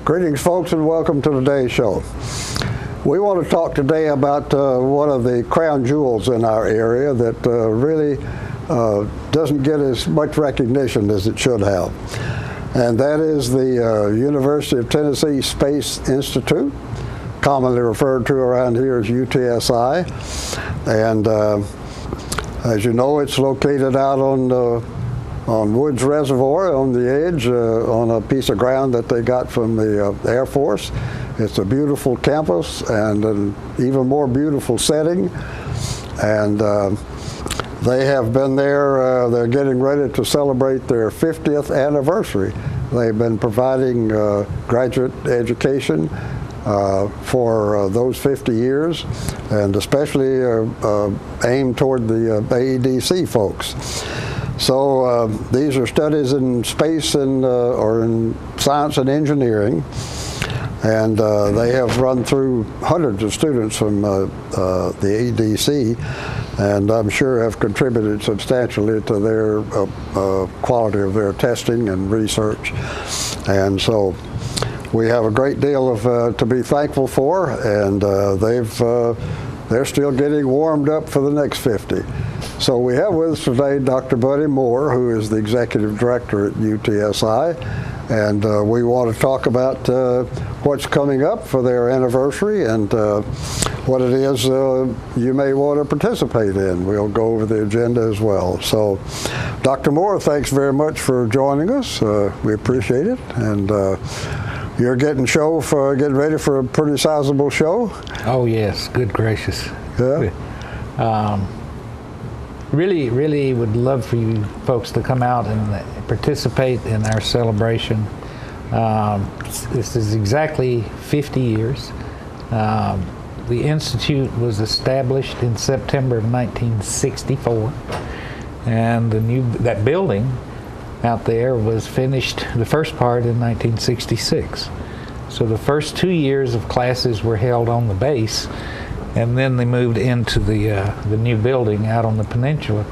Greetings, folks, and welcome to today's show. We want to talk today about one of the crown jewels in our area that really doesn't get as much recognition as it should have. And that is the University of Tennessee Space Institute, commonly referred to around here as UTSI. And as you know, it's located out on Woods Reservoir on the edge, on a piece of ground that they got from the Air Force. It's a beautiful campus and an even more beautiful setting. And they have been there, they're getting ready to celebrate their 50th anniversary. They've been providing graduate education for those 50 years, and especially aimed toward the AEDC folks. So these are studies in space and or in science and engineering, and they have run through hundreds of students from the AEDC, and I'm sure have contributed substantially to their quality of their testing and research. And so we have a great deal of to be thankful for, and they're still getting warmed up for the next 50. So we have with us today Dr. Buddy Moore, who is the Executive Director at UTSI, and we want to talk about what's coming up for their anniversary and what it is you may want to participate in. We'll go over the agenda as well. So, Dr. Moore, thanks very much for joining us. We appreciate it, and you're getting ready for a pretty sizable show. Oh yes, good gracious. Yeah. Really would love for you folks to come out and participate in our celebration. This is exactly 50 years. The Institute was established in September of 1964, and that building out there was finished, the first part, in 1966. So the first 2 years of classes were held on the base, and then they moved into the new building out on the peninsula.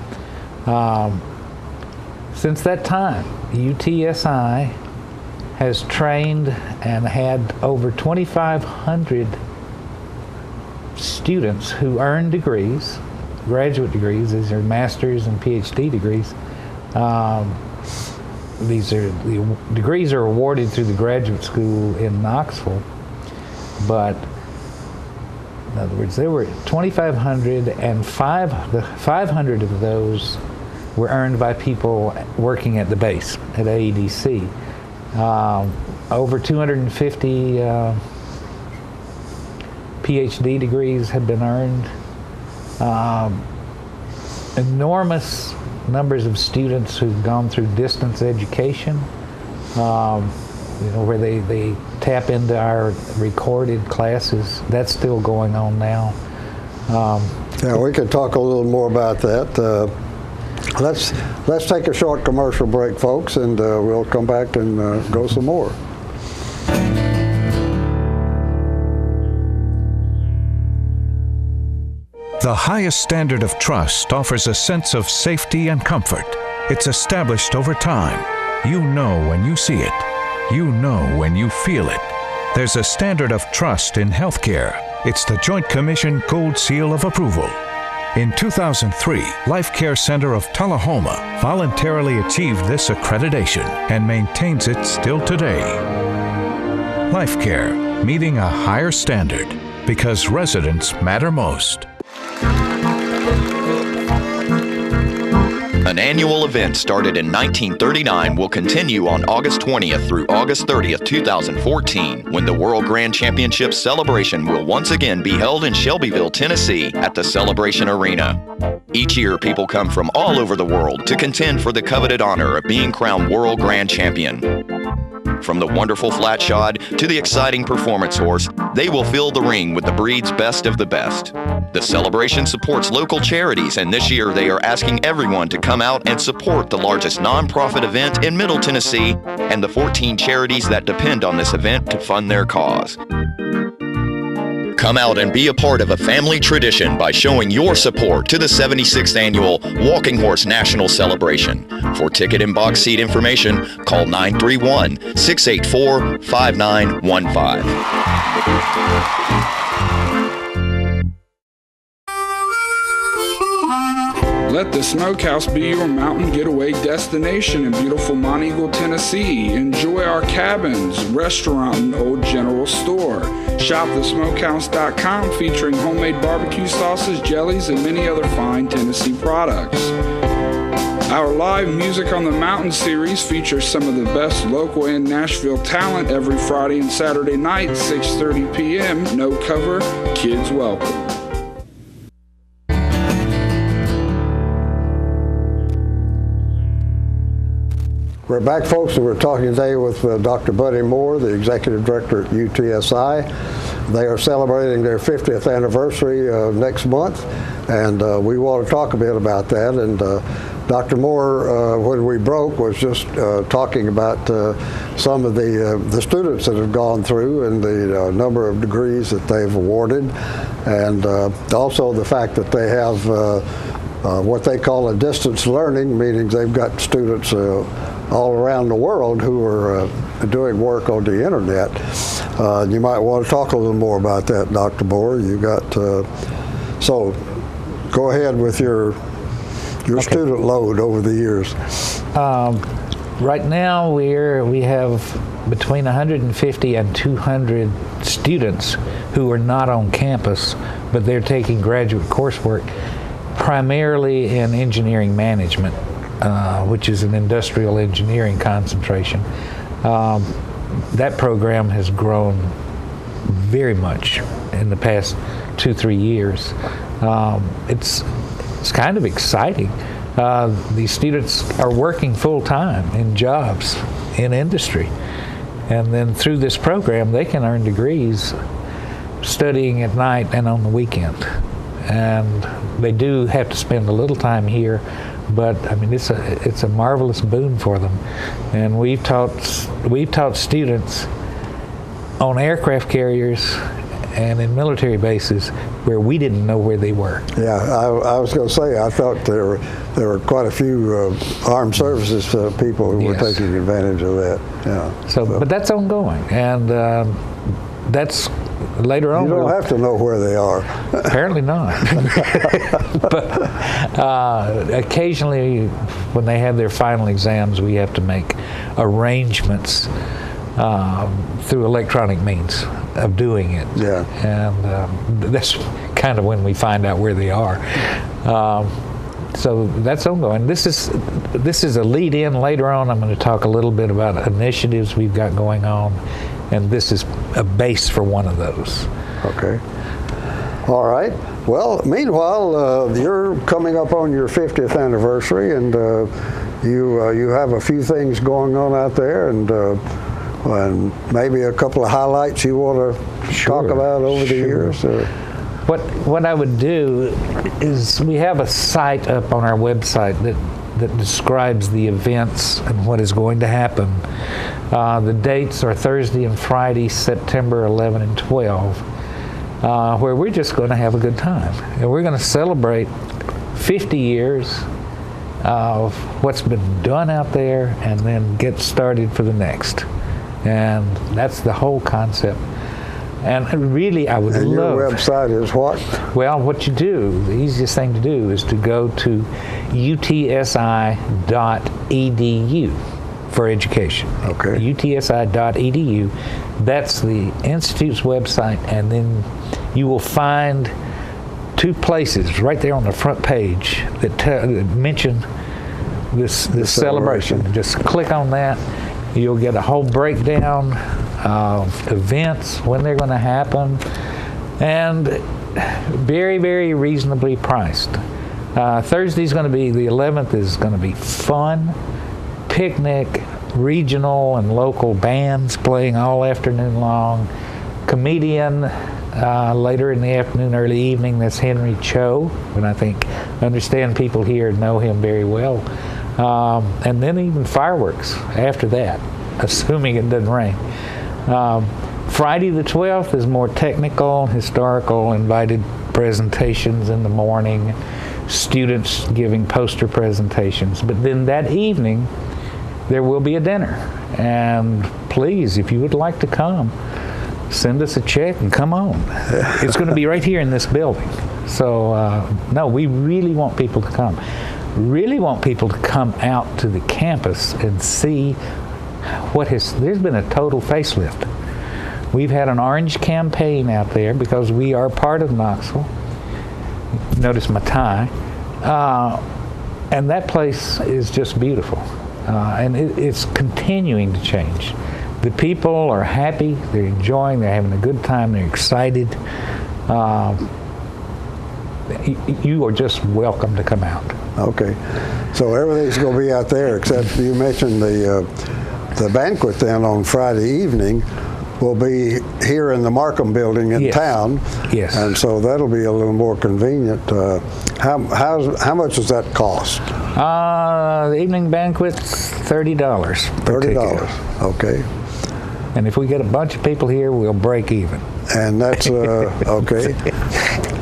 Since that time, UTSI has trained and had over 2,500 students who earn degrees, graduate degrees. These are master's and PhD degrees. The degrees are awarded through the graduate school in Knoxville, but in other words, there were 2,500, and 500 of those were earned by people working at the base at AEDC. Over 250 PhD degrees have been earned. Enormous numbers of students who've gone through distance education, where they tap into our recorded classes. That's still going on now. Yeah, we could talk a little more about that. Let's take a short commercial break, folks, and we'll come back and go some more. The highest standard of trust offers a sense of safety and comfort. It's established over time. You know when you see it. You know when you feel it. There's a standard of trust in healthcare. It's the Joint Commission Gold Seal of Approval. In 2003, Life Care Center of Tullahoma voluntarily achieved this accreditation and maintains it still today. Life Care, meeting a higher standard because residents matter most. An annual event started in 1939 will continue on August 20th through August 30th, 2014, when the World Grand Championship celebration will once again be held in Shelbyville, Tennessee at the Celebration Arena. Each year, people come from all over the world to contend for the coveted honor of being crowned World Grand Champion. From the wonderful flat shod to the exciting performance horse, they will fill the ring with the breed's best of the best. The celebration supports local charities, and this year they are asking everyone to come out and support the largest nonprofit event in Middle Tennessee and the 14 charities that depend on this event to fund their cause. Come out and be a part of a family tradition by showing your support to the 76th Annual Walking Horse National Celebration. For ticket and box seat information, call 931-684-5915. Let the Smokehouse be your mountain getaway destination in beautiful Monteagle, Tennessee. Enjoy our cabins, restaurant, and old general store. Shop thesmokehouse.com featuring homemade barbecue sauces, jellies, and many other fine Tennessee products. Our live Music on the Mountain series features some of the best local and Nashville talent every Friday and Saturday night, 6:30 p.m. No cover, kids welcome. We're back, folks, and we're talking today with Dr. Buddy Moore, the Executive Director at UTSI. They are celebrating their 50th anniversary next month, and we want to talk a bit about that. And Dr. Moore, when we broke, was just talking about some of the students that have gone through and the number of degrees that they've awarded, and also the fact that they have what they call a distance learning, meaning they've got students all around the world who are doing work on the internet. You might want to talk a little more about that, Dr. Moore. You got so go ahead with your student load over the years. Right now we have between 150 and 200 students who are not on campus, but they're taking graduate coursework, primarily in engineering management, which is an industrial engineering concentration. That program has grown very much in the past 2-3 years. It's kind of exciting. These students are working full-time in jobs in industry, and then through this program they can earn degrees studying at night and on the weekend. And they do have to spend a little time here, but I mean it's a marvelous boon for them. And we've taught students on aircraft carriers and in military bases where we didn't know where they were. Yeah, I was going to say, I thought there were quite a few armed services people who were taking advantage of that. Yeah. So, but that's ongoing, and that's later on. You don't have to know where they are. Apparently not. But occasionally, when they have their final exams, we have to make arrangements through electronic means of doing it. Yeah. And that's kind of when we find out where they are. So that's ongoing. This is a lead-in. Later on, I'm going to talk a little bit about initiatives we've got going on, and this is a base for one of those. Okay. All right. Well, meanwhile, you're coming up on your 50th anniversary, and you have a few things going on out there, and maybe a couple of highlights you want to talk about over the years. What I would do is we have a site up on our website that describes the events and what is going to happen. The dates are Thursday and Friday, September 11 and 12, where we're just going to have a good time. And we're going to celebrate 50 years of what's been done out there and then get started for the next. And that's the whole concept. And really, I would love... And your website is what? Well, what you do, the easiest thing to do is to go to utsi.edu for education. Okay. utsi.edu. That's the Institute's website, and then you will find two places right there on the front page that mention this celebration. Just click on that. You'll get a whole breakdown of events, when they're going to happen, and very, very reasonably priced. Thursday's going to be, the 11th is going to be fun, picnic, regional and local bands playing all afternoon long, comedian later in the afternoon, early evening, that's Henry Cho, and I understand people here know him very well. And then even fireworks after that, assuming it doesn't rain. Friday the 12th is more technical, historical, invited presentations in the morning, students giving poster presentations. But then that evening, there will be a dinner. And please, if you would like to come, send us a check and come on. It's going to be right here in this building. So, no, we really want people to come. Really want people to come out to the campus and see there's been a total facelift. We've had an orange campaign out there because we are part of Knoxville. Notice my tie. And that place is just beautiful. And it's continuing to change. The people are happy, they're enjoying, they're having a good time, they're excited. You are just welcome to come out. Okay, so everything's going to be out there, except you mentioned the banquet then on Friday evening will be here in the Markham building in town. Yes. And so that'll be a little more convenient. How much does that cost? The evening banquet's $30. $30. Okay. And if we get a bunch of people here, we'll break even. And that's okay.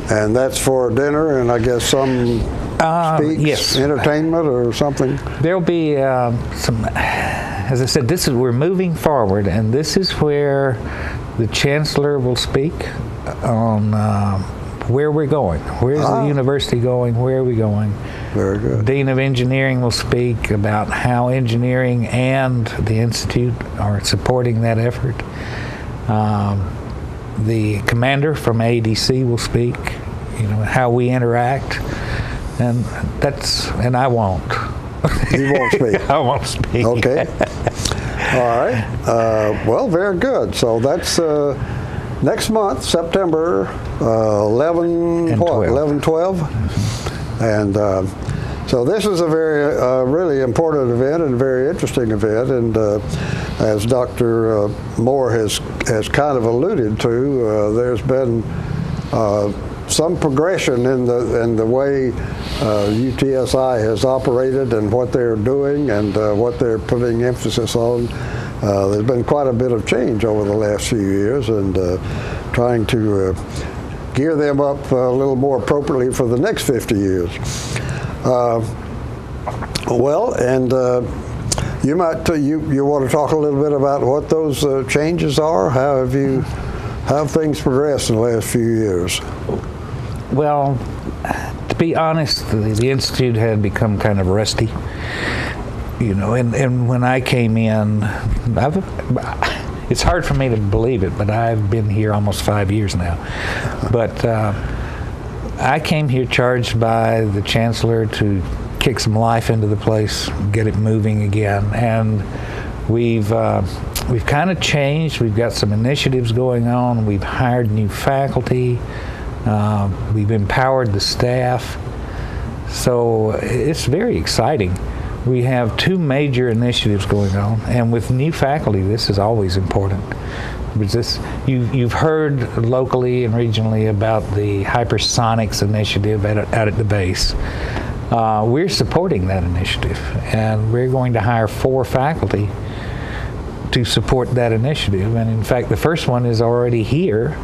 And that's for dinner and I guess some speaks, yes, entertainment or something. There'll be some. As I said, we're moving forward, and this is where the chancellor will speak on where we're going. Where's the university going? Where are we going? Very good. Dean of Engineering will speak about how engineering and the Institute are supporting that effort. The commander from ADC will speak, how we interact, and I won't. You won't speak. I won't speak. Okay. All right. Well, very good. So that's next month, September 11, 12. And so this is a very, really important event and a very interesting event. And as Dr. Moore has kind of alluded to, there's been some progression in the way UTSI has operated and what they're doing and what they're putting emphasis on. There's been quite a bit of change over the last few years, and trying to gear them up a little more appropriately for the next 50 years. Well, and you might you want to talk a little bit about what those changes are? How have things progressed in the last few years? Well, to be honest, the Institute had become kind of rusty, and when I came in, it's hard for me to believe it, but I've been here almost 5 years now. But I came here charged by the chancellor to kick some life into the place, get it moving again, and we've kind of changed. We've got some initiatives going on. We've hired new faculty. We've empowered the staff. So it's very exciting. We have 2 major initiatives going on, and with new faculty, this is always important. You've heard locally and regionally about the hypersonics initiative out at the base. We're supporting that initiative, and we're going to hire 4 faculty to support that initiative. And in fact, the first one is already here,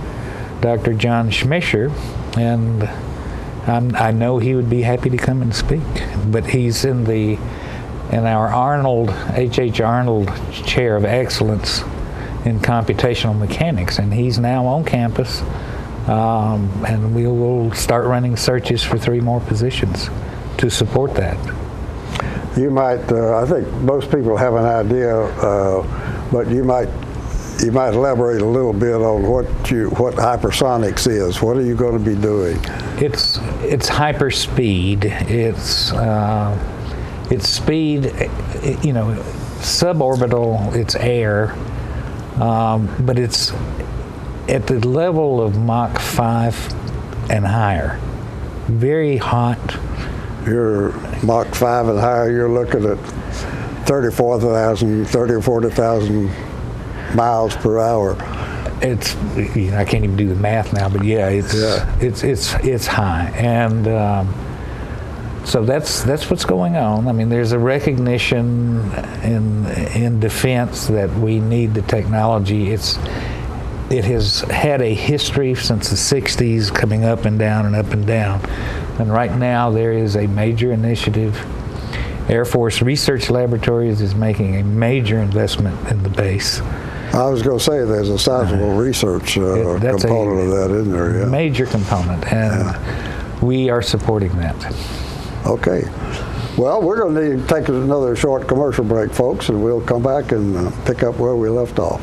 Dr. John Schmischer, and I know he would be happy to come and speak. But he's in our H.H. Arnold Chair of Excellence in Computational Mechanics, and he's now on campus, and we will start running searches for 3 more positions to support that. You might, I think most people have an idea, but you might elaborate a little bit on what hypersonics is. What are you going to be doing? It's hyperspeed. It's speed. Suborbital. It's air, but it's at the level of Mach 5 and higher. Very hot. You're Mach 5 and higher. You're looking at 30 or 40,000 miles per hour. It's I can't even do the math now, but it's high, and so that's what's going on. I mean, there's a recognition in defense that we need the technology. it has had a history since the 60s, coming up and down and up and down. And right now there is a major initiative. Air Force Research Laboratories is making a major investment in the base. I was going to say there's a sizable research component of that in there. Yeah. Major component, and we are supporting that. Okay. Well, we're going to need to take another short commercial break, folks, and we'll come back and pick up where we left off.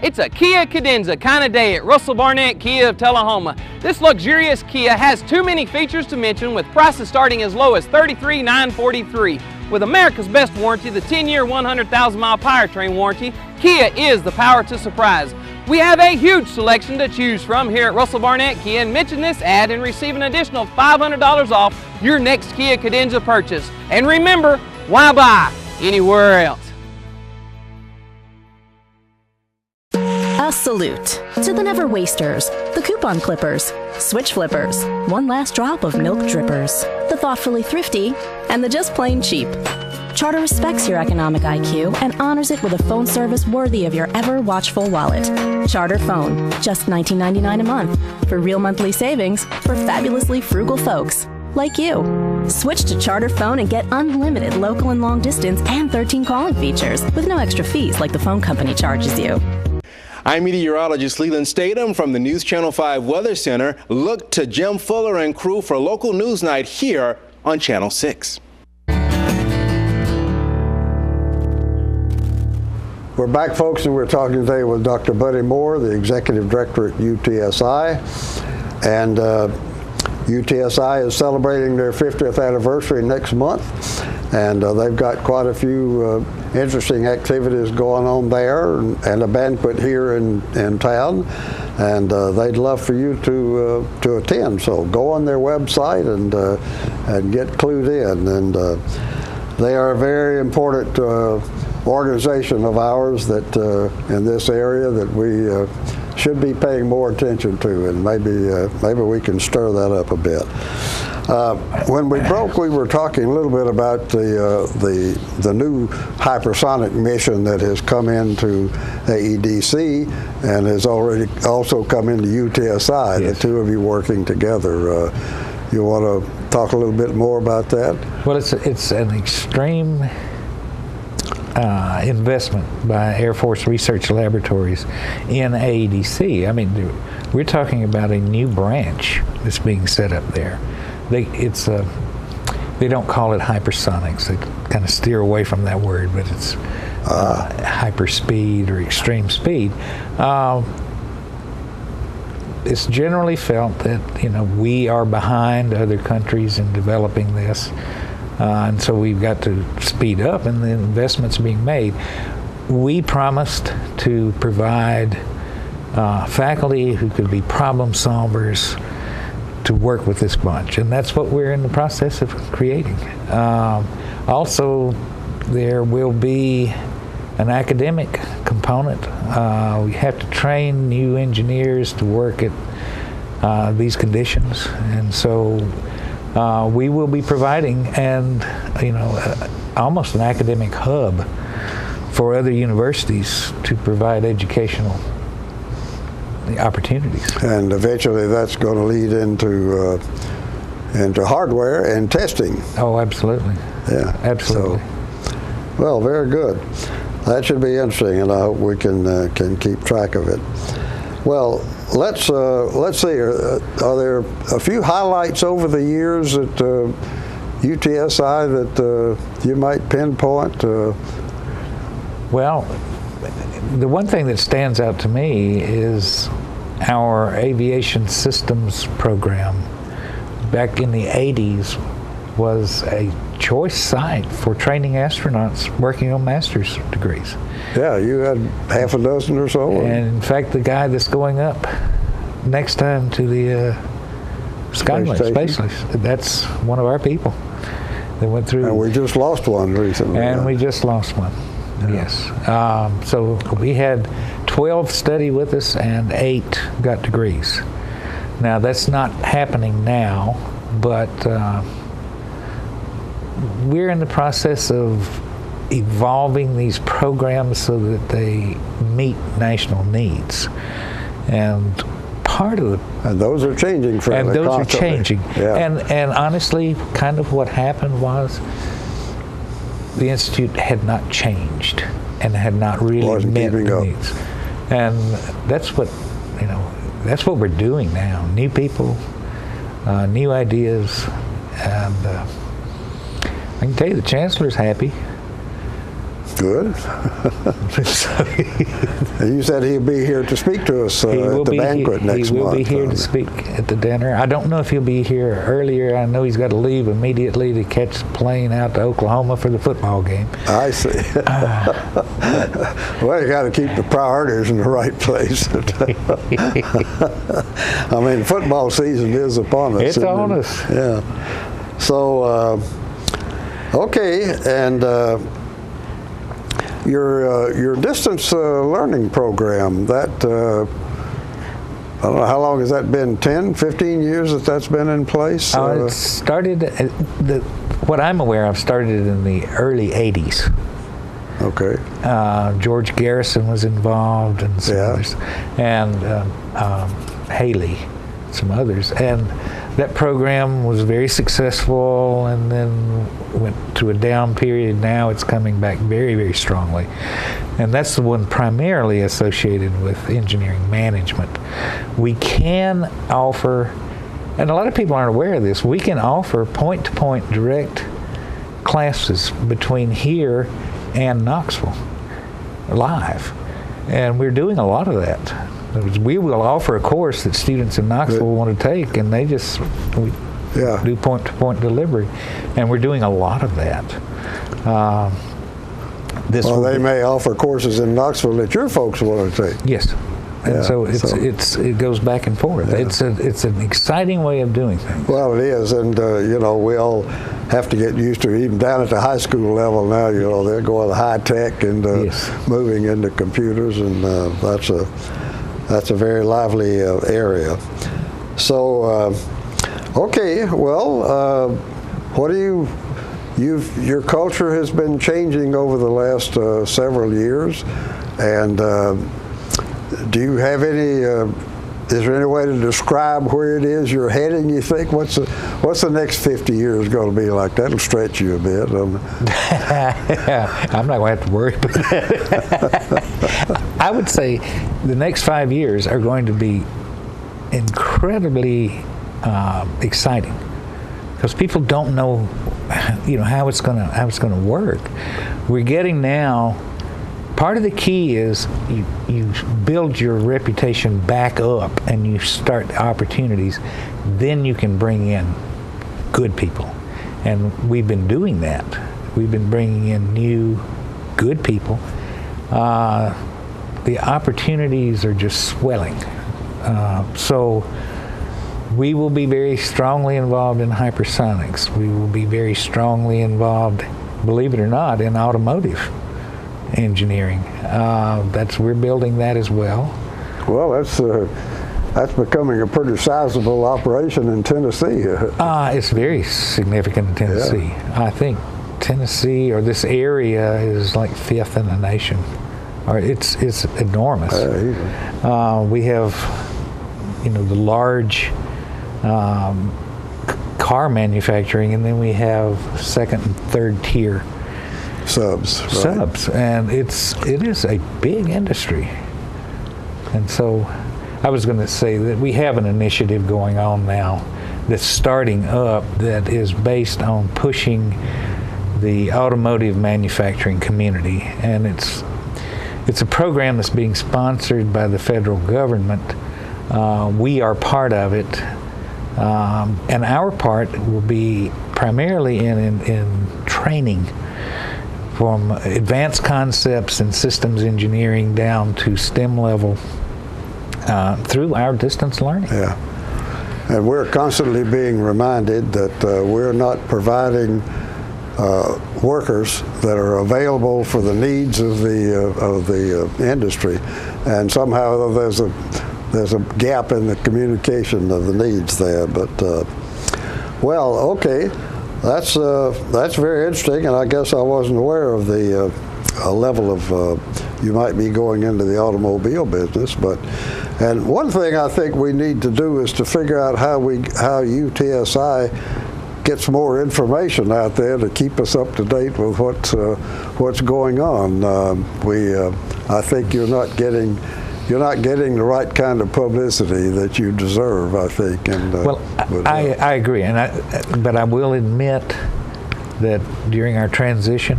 It's a Kia Cadenza kind of day at Russell Barnett Kia of Tullahoma. This luxurious Kia has too many features to mention, with prices starting as low as $33,943. With America's best warranty, the 10-year, 100,000-mile powertrain warranty, Kia is the power to surprise. We have a huge selection to choose from here at Russell Barnett Kia, and mention this ad and receive an additional $500 off your next Kia Cadenza purchase. And remember, why buy anywhere else? A salute to the never wasters, the coupon clippers, switch flippers, one last drop of milk drippers, the thoughtfully thrifty, and the just plain cheap. Charter respects your economic IQ and honors it with a phone service worthy of your ever-watchful wallet. Charter Phone, just $19.99 a month. For real monthly savings for fabulously frugal folks like you. Switch to Charter Phone and get unlimited local and long distance and 13 calling features with no extra fees like the phone company charges you. I'm meteorologist Leland Statham from the News Channel 5 Weather Center. Look to Jim Fuller and crew for local news night here on Channel 6. We're back, folks, and we're talking today with Dr. Buddy Moore, the Executive Director at UTSI. And UTSI is celebrating their 50th anniversary next month, and they've got quite a few interesting activities going on there, and a banquet here in town, and they'd love for you to attend. So go on their website and get clued in. And they are a very important organization of ours that in this area that we should be paying more attention to, and maybe we can stir that up a bit. When we broke, we were talking a little bit about the new hypersonic mission that has come into AEDC and has already also come into UTSI. Yes. The two of you working together. You want to talk a little bit more about that? Well, it's an extreme investment by Air Force Research Laboratories in AEDC. I mean, we're talking about a new branch that's being set up there. They don't call it hypersonics. They kind of steer away from that word, but it's hyperspeed or extreme speed. It's generally felt that we are behind other countries in developing this. And so we've got to speed up, and the investments being made. We promised to provide faculty who could be problem solvers to work with this bunch, and that's what we're in the process of creating. Also, there will be an academic component. We have to train new engineers to work at these conditions, and so we will be providing almost an academic hub for other universities to provide educational opportunities. And eventually that's going to lead into hardware and testing. Oh, absolutely. Yeah. Absolutely. So, well, very good. That should be interesting, and I hope we can keep track of it. Well, let's see. Are there a few highlights over the years at UTSI that you might pinpoint? Well, the one thing that stands out to me is our aviation systems program back in the 80s was a choice site for training astronauts working on master's degrees. Yeah, you had half a dozen or so. And in fact, the guy that's going up next time to the Space Station, that's one of our people. They went through. And we just lost one recently. And we just lost one. Yes. So we had 12 study with us and 8 got degrees. Now that's not happening now, but we're in the process of evolving these programs so that they meet national needs. And part of the... And those are changing fairly And those constantly. are changing. Yeah. And honestly, kind of what happened was the Institute had not changed and had not really Wasn't met keeping the up. needs. And that's what, that's what we're doing now. New people, new ideas, and I can tell you the Chancellor's happy. Good. You said he'd be here to speak to us at the banquet next month. He will be here to speak at the dinner. I don't know if he'll be here earlier. I know he's got to leave immediately to catch the plane out to Oklahoma for the football game. I see. Well, you got to keep the priorities in the right place. I mean, football season is upon us. It's on us. Yeah. So, okay, and your distance learning program, that, I don't know, how long has that been, 10, 15 years that's been in place? It started, what I'm aware of, started in the early 80s. Okay. George Garrison was involved and some others, and Haley, some others. And that program was very successful and then went to a down period. Now it's coming back very, very strongly. And that's the one primarily associated with engineering management. We can offer, and a lot of people aren't aware of this, we can offer point-to-point direct classes between here and Knoxville live. And we're doing a lot of that. We will offer a course that students in Knoxville want to take, and they just do point-to-point delivery, and we're doing a lot of that. They may offer courses in Knoxville that your folks want to take. Yes, and so it goes back and forth. Yeah. It's an exciting way of doing things. Well, it is, and we all have to get used to, even down at the high school level now. They're going high tech and moving into computers, and that's a very lively area. So, okay, well, what do your culture has been changing over the last several years, and do you have any? Is there any way to describe where it is you're heading? You think what's the next 50 years going to be like? That'll stretch you a bit. I'm not going to have to worry about that. I would say the next 5 years are going to be incredibly exciting because people don't know, how it's going to work. We're getting now. Part of the key is you build your reputation back up and you start opportunities, then you can bring in good people. And we've been doing that. We've been bringing in new, good people. The opportunities are just swelling. So we will be very strongly involved in hypersonics. We will be very strongly involved, believe it or not, in automotive engineering. We're building that as well. Well, that's becoming a pretty sizable operation in Tennessee. It's very significant in Tennessee. Yeah. I think Tennessee, or this area, is like 5th in the nation. Or it's enormous. We have, the large car manufacturing, and then we have 2nd and 3rd tier subs, and it is a big industry. And so I was going to say that we have an initiative going on now that's starting up that is based on pushing the automotive manufacturing community, and it's a program that's being sponsored by the federal government. We are part of it, and our part will be primarily in training, from advanced concepts and systems engineering down to STEM level through our distance learning. Yeah, and we're constantly being reminded that we're not providing workers that are available for the needs of the industry, and somehow there's a gap in the communication of the needs there. But well, okay. That's very interesting, and I guess I wasn't aware of the level of you might be going into the automobile business. And one thing I think we need to do is to figure out how UTSI gets more information out there to keep us up to date with what's going on. I think you're not getting the right kind of publicity that you deserve, I think. And I agree, but I will admit that during our transition,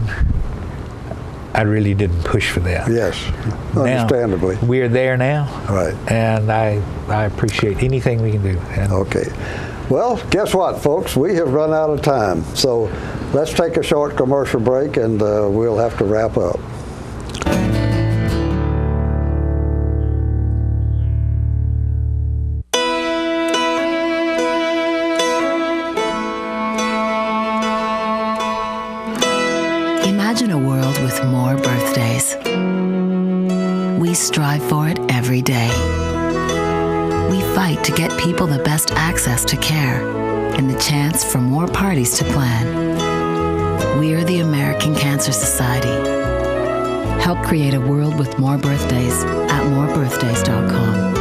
I really didn't push for that. Yes, understandably. Now, we're there now, right? And I appreciate anything we can do. Okay. Well, guess what, folks? We have run out of time, so let's take a short commercial break, and we'll have to wrap up. Imagine a world with more birthdays. We strive for it every day. We fight to get people the best access to care and the chance for more parties to plan. We're the American Cancer Society. Help create a world with more birthdays at morebirthdays.com.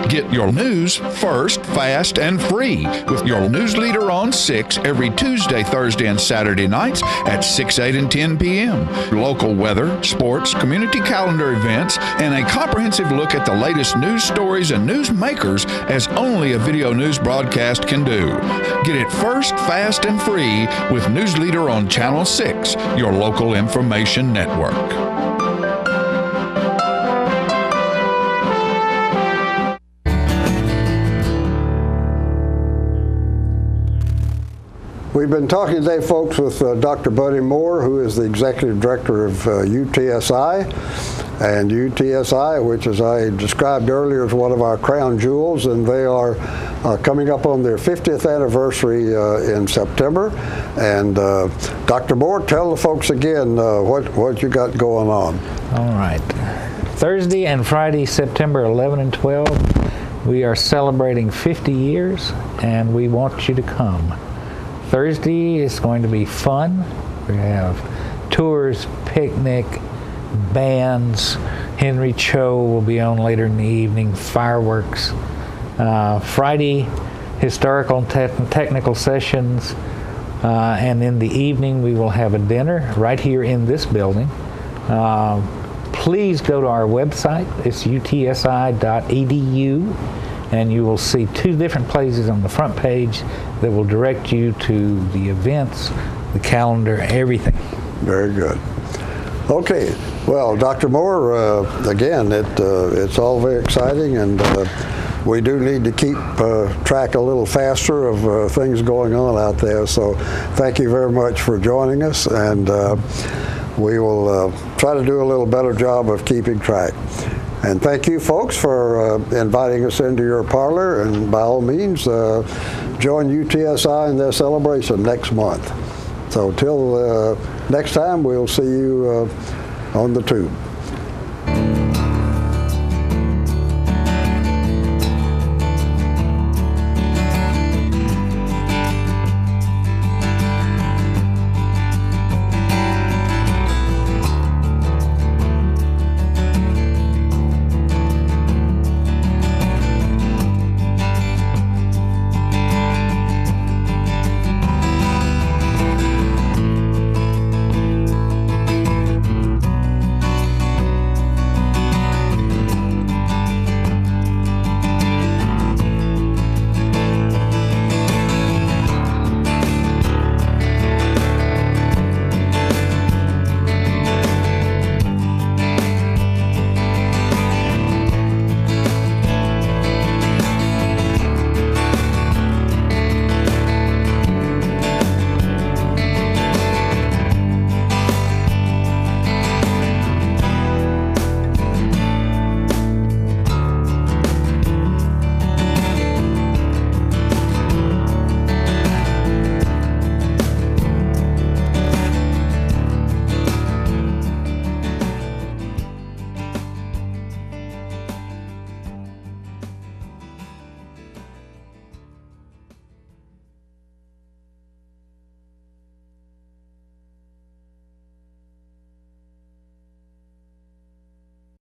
Get your news first, fast, and free with your news leader on 6 every Tuesday, Thursday, and Saturday nights at 6, 8, and 10 p.m. Local weather, sports, community calendar events, and a comprehensive look at the latest news stories and news makers as only a video news broadcast can do. Get it first, fast, and free with News Leader on Channel 6, your local information network. We've been talking today, folks, with Dr. Buddy Moore, who is the Executive Director of UTSI. And UTSI, which, as I described earlier, is one of our crown jewels, and they are coming up on their 50th anniversary in September. And Dr. Moore, tell the folks again what you got going on. All right. Thursday and Friday, September 11 and 12, we are celebrating 50 years, and we want you to come. Thursday is going to be fun. We have tours, picnic, bands. Henry Cho will be on later in the evening, fireworks. Friday, historical and technical sessions. And in the evening, we will have a dinner right here in this building. Please go to our website. It's utsi.edu. And you will see 2 different places on the front page that will direct you to the events, the calendar, everything. Very good. Okay. Well, Dr. Moore, again, it's all very exciting, and we do need to keep track a little faster of things going on out there. So thank you very much for joining us, and we will try to do a little better job of keeping track. And thank you, folks, for inviting us into your parlor. And by all means, join UTSI in their celebration next month. So till next time, we'll see you on the tube.